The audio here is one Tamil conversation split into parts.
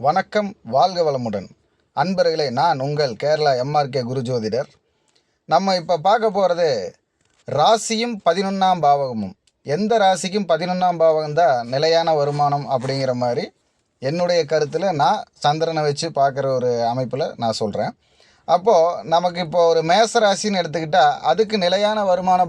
வணக்கம், வாழ்க வளமுடன். அன்பர்களே, நான் உங்கள் கேரளா எம்ஆர்கே குரு ஜோதிடர். நம்ம இப்போ பார்க்க போகிறது ராசியும் 11ஆம் பாவகமும். எந்த ராசிக்கும் 11ஆம் பாவகம் தான் நிலையான வருமானம் அப்படிங்கிற மாதிரி என்னுடைய கருத்தில் நான் சந்திரனை வச்சு பார்க்குற ஒரு அமைப்பில் நான் சொல்கிறேன். அப்போது நமக்கு இப்போ ஒரு மேச ராசின்னு எடுத்துக்கிட்டால் அதுக்கு நிலையான வருமான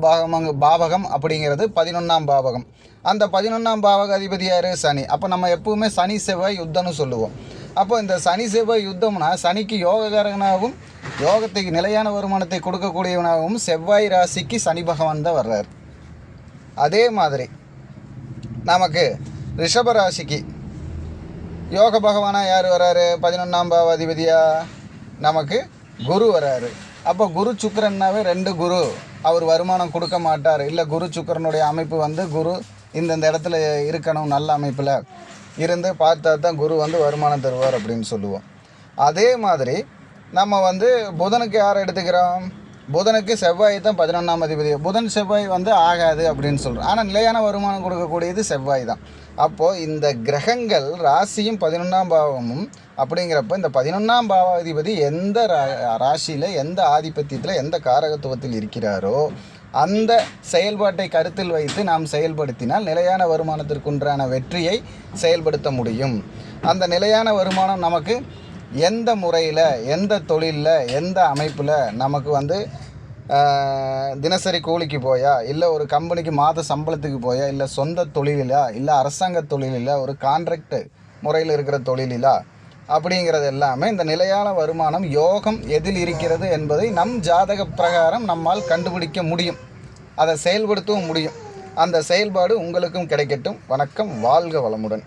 பாவகம் அப்படிங்கிறது 11ஆம் பாவகம். அந்த 11ஆம் பாவக அதிபதி யார்? சனி. அப்போ நம்ம எப்பவுமே சனி செவ்வாய் யுத்தம்னு சொல்லுவோம். அப்போ இந்த சனி செவ்வாய் யுத்தம்னா சனிக்கு யோககாரகனாகவும் யோகத்துக்கு நிலையான வருமானத்தை கொடுக்கக்கூடியவனாகவும் செவ்வாய் ராசிக்கு சனி பகவான் தான் வர்றார். அதே மாதிரி நமக்கு ரிஷப ராசிக்கு யோக பகவானாக யார் வர்றாரு? 11ஆம் பாவ அதிபதியாக நமக்கு குரு வராரு. அப்போ குரு சுக்கிரன்னாவே 2 குரு, அவர் வருமானம் கொடுக்க மாட்டார். இல்லை, குரு சுக்கிரனுடைய அமைப்பு குரு இந்த இடத்துல இருக்கணும், நல்ல அமைப்பில் இருந்து பார்த்தா தான் குரு வருமானம் தருவார் அப்படின்னு சொல்லுவோம். அதே மாதிரி நம்ம புதனுக்கு யார் எடுத்துக்கிறோம்? புதனுக்கு செவ்வாய் தான் 11ஆம் அதிபதி. புதன் செவ்வாய் ஆகாது அப்படின்னு சொல்கிறோம். ஆனால் நிலையான வருமானம் கொடுக்கக்கூடியது செவ்வாய் தான். அப்போது இந்த கிரகங்கள் ராசியும் 11ஆம் பாவமும் அப்படிங்கிறப்ப இந்த 11ஆம் பாவாதிபதி எந்த ராசியில், எந்த ஆதிபத்தியத்தில், எந்த காரகத்துவத்தில் இருக்கிறாரோ அந்த செயல்பாட்டை கருத்தில் வைத்து நாம் செயல்படுத்தினால் நிலையான வருமானத்திற்குன்றான வெற்றியை செயல்படுத்த முடியும். அந்த நிலையான வருமானம் நமக்கு எந்த முறையில், எந்த தொழிலில், எந்த அமைப்பில் நமக்கு தினசரி கூலிக்கு போயா, இல்லை ஒரு கம்பெனிக்கு மாத சம்பளத்துக்கு போயா, இல்லை சொந்த தொழிலா, இல்லை அரசாங்க தொழிலில், ஒரு கான்ட்ராக்ட் முறையில் இருக்கிற தொழிலா அப்படிங்கிறது எல்லாமே இந்த நிலையான வருமானம் யோகம் எதில் இருக்கிறது என்பதை நம் ஜாதக பிரகாரம் நம்மால் கண்டுபிடிக்க முடியும். அதை செயல்படுத்தவும் முடியும். அந்த செயல்பாடு உங்களுக்கும் கிடைக்கட்டும். வணக்கம், வாழ்க வளமுடன்.